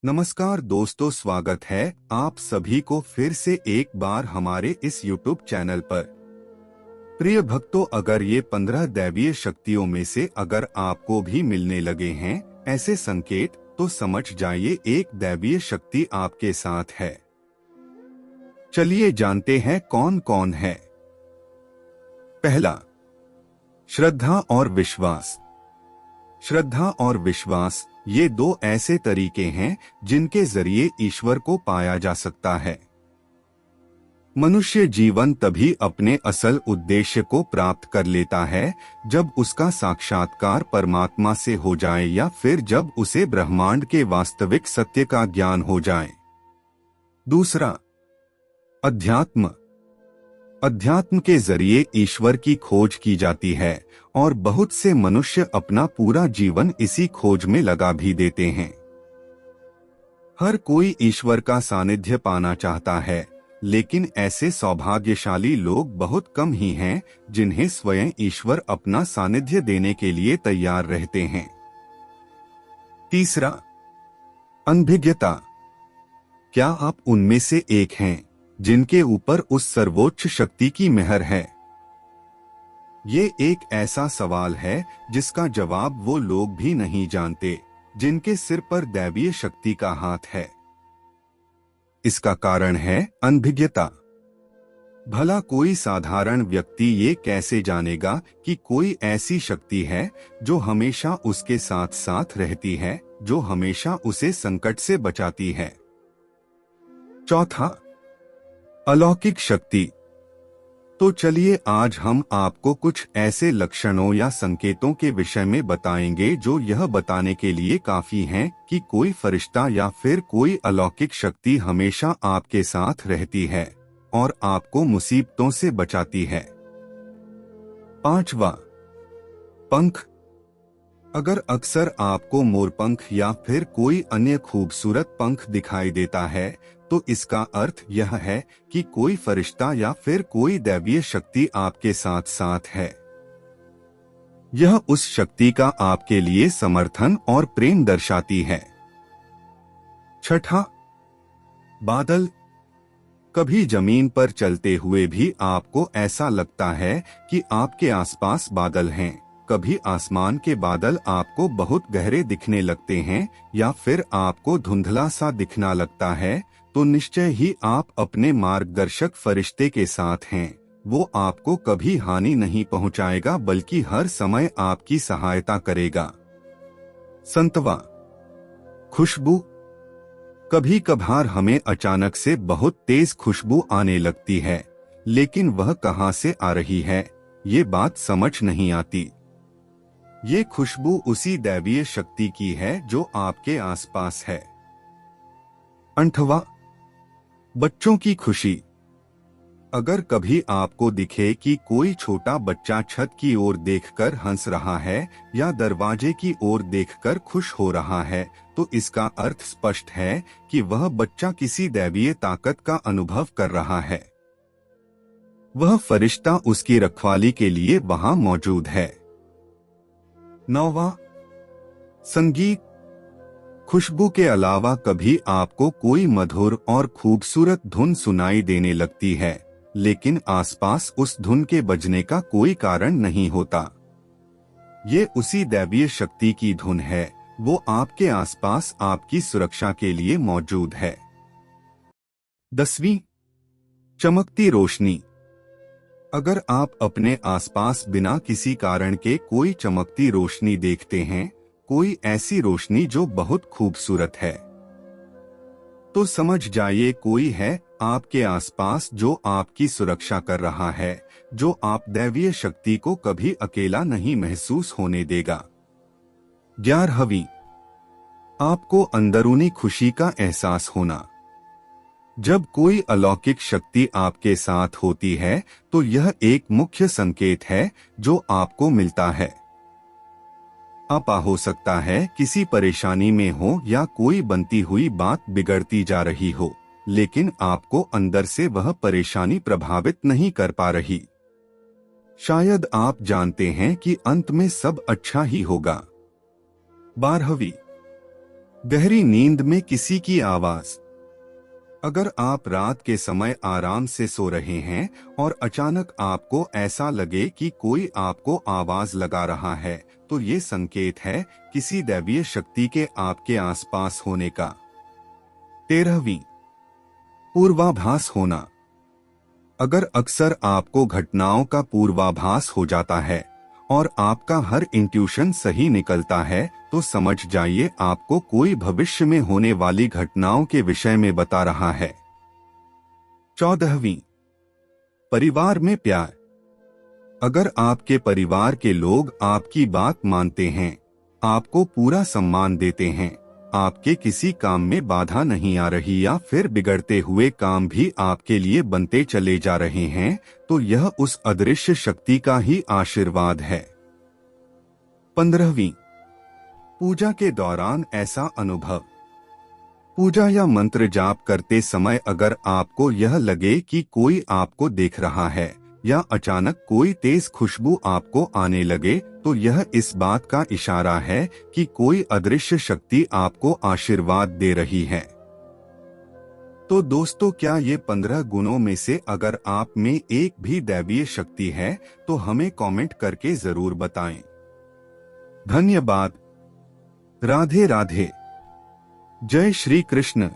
नमस्कार दोस्तों, स्वागत है आप सभी को फिर से एक बार हमारे इस YouTube चैनल पर। प्रिय भक्तों, अगर ये 15 दैवीय शक्तियों में से अगर आपको भी मिलने लगे हैं ऐसे संकेत, तो समझ जाइए एक दैवीय शक्ति आपके साथ है। चलिए जानते हैं कौन कौन है। पहला, श्रद्धा और विश्वास। श्रद्धा और विश्वास ये दो ऐसे तरीके हैं जिनके जरिए ईश्वर को पाया जा सकता है। मनुष्य जीवन तभी अपने असल उद्देश्य को प्राप्त कर लेता है जब उसका साक्षात्कार परमात्मा से हो जाए या फिर जब उसे ब्रह्मांड के वास्तविक सत्य का ज्ञान हो जाए। दूसरा, अध्यात्म। अध्यात्म के जरिए ईश्वर की खोज की जाती है और बहुत से मनुष्य अपना पूरा जीवन इसी खोज में लगा भी देते हैं। हर कोई ईश्वर का सानिध्य पाना चाहता है, लेकिन ऐसे सौभाग्यशाली लोग बहुत कम ही हैं जिन्हें स्वयं ईश्वर अपना सानिध्य देने के लिए तैयार रहते हैं। तीसरा, अनभिज्ञता। क्या आप उनमें से एक हैं जिनके ऊपर उस सर्वोच्च शक्ति की मेहर है? ये एक ऐसा सवाल है जिसका जवाब वो लोग भी नहीं जानते जिनके सिर पर दैवीय शक्ति का हाथ है। इसका कारण है अनभिज्ञता। भला कोई साधारण व्यक्ति ये कैसे जानेगा कि कोई ऐसी शक्ति है जो हमेशा उसके साथ साथ रहती है, जो हमेशा उसे संकट से बचाती है। चौथा, अलौकिक शक्ति। तो चलिए आज हम आपको कुछ ऐसे लक्षणों या संकेतों के विषय में बताएंगे जो यह बताने के लिए काफी हैं कि कोई फरिश्ता या फिर कोई अलौकिक शक्ति हमेशा आपके साथ रहती है और आपको मुसीबतों से बचाती है। पांचवा, पंख। अगर अक्सर आपको मोरपंख या फिर कोई अन्य खूबसूरत पंख दिखाई देता है तो इसका अर्थ यह है कि कोई फरिश्ता या फिर कोई दैवीय शक्ति आपके साथ साथ है। यह उस शक्ति का आपके लिए समर्थन और प्रेम दर्शाती है। छठा, बादल। कभी जमीन पर चलते हुए भी आपको ऐसा लगता है कि आपके आसपास बादल हैं। कभी आसमान के बादल आपको बहुत गहरे दिखने लगते हैं या फिर आपको धुंधला सा दिखना लगता है, तो निश्चय ही आप अपने मार्गदर्शक फरिश्ते के साथ हैं। वो आपको कभी हानि नहीं पहुंचाएगा बल्कि हर समय आपकी सहायता करेगा। संतवा, खुशबू। कभी कभार हमें अचानक से बहुत तेज खुशबू आने लगती है, लेकिन वह कहां से आ रही है ये बात समझ नहीं आती। ये खुशबू उसी दैवीय शक्ति की है जो आपके आसपास है। आठवां, बच्चों की खुशी। अगर कभी आपको दिखे कि कोई छोटा बच्चा छत की ओर देखकर हंस रहा है या दरवाजे की ओर देखकर खुश हो रहा है, तो इसका अर्थ स्पष्ट है कि वह बच्चा किसी दैवीय ताकत का अनुभव कर रहा है। वह फरिश्ता उसकी रखवाली के लिए वहां मौजूद है। नौवां, संगीत। खुशबू के अलावा कभी आपको कोई मधुर और खूबसूरत धुन सुनाई देने लगती है, लेकिन आसपास उस धुन के बजने का कोई कारण नहीं होता। ये उसी दैवीय शक्ति की धुन है, वो आपके आसपास आपकी सुरक्षा के लिए मौजूद है। 10वीं, चमकती रोशनी। अगर आप अपने आसपास बिना किसी कारण के कोई चमकती रोशनी देखते हैं, कोई ऐसी रोशनी जो बहुत खूबसूरत है, तो समझ जाइए कोई है आपके आसपास जो आपकी सुरक्षा कर रहा है, जो आप दैवीय शक्ति को कभी अकेला नहीं महसूस होने देगा। 11वीं, आपको अंदरूनी खुशी का एहसास होना। जब कोई अलौकिक शक्ति आपके साथ होती है तो यह एक मुख्य संकेत है जो आपको मिलता है। आप हो सकता है किसी परेशानी में हो या कोई बनती हुई बात बिगड़ती जा रही हो, लेकिन आपको अंदर से वह परेशानी प्रभावित नहीं कर पा रही। शायद आप जानते हैं कि अंत में सब अच्छा ही होगा। 12वीं, गहरी नींद में किसी की आवाज। अगर आप रात के समय आराम से सो रहे हैं और अचानक आपको ऐसा लगे कि कोई आपको आवाज लगा रहा है, तो ये संकेत है किसी दैवीय शक्ति के आपके आसपास होने का। 13वीं, पूर्वाभास होना। अगर अक्सर आपको घटनाओं का पूर्वाभास हो जाता है और आपका हर इंट्यूशन सही निकलता है, तो समझ जाइए आपको कोई भविष्य में होने वाली घटनाओं के विषय में बता रहा है। 14वीं, परिवार में प्यार। अगर आपके परिवार के लोग आपकी बात मानते हैं, आपको पूरा सम्मान देते हैं, आपके किसी काम में बाधा नहीं आ रही या फिर बिगड़ते हुए काम भी आपके लिए बनते चले जा रहे हैं, तो यह उस अदृश्य शक्ति का ही आशीर्वाद है। 15वीं, पूजा के दौरान ऐसा अनुभव। पूजा या मंत्र जाप करते समय अगर आपको यह लगे कि कोई आपको देख रहा है या अचानक कोई तेज खुशबू आपको आने लगे, तो यह इस बात का इशारा है कि कोई अदृश्य शक्ति आपको आशीर्वाद दे रही है। तो दोस्तों, क्या ये 15 गुणों में से अगर आप में एक भी दैवीय शक्ति है तो हमें कमेंट करके जरूर बताएं। धन्यवाद। राधे राधे। जय श्री कृष्ण।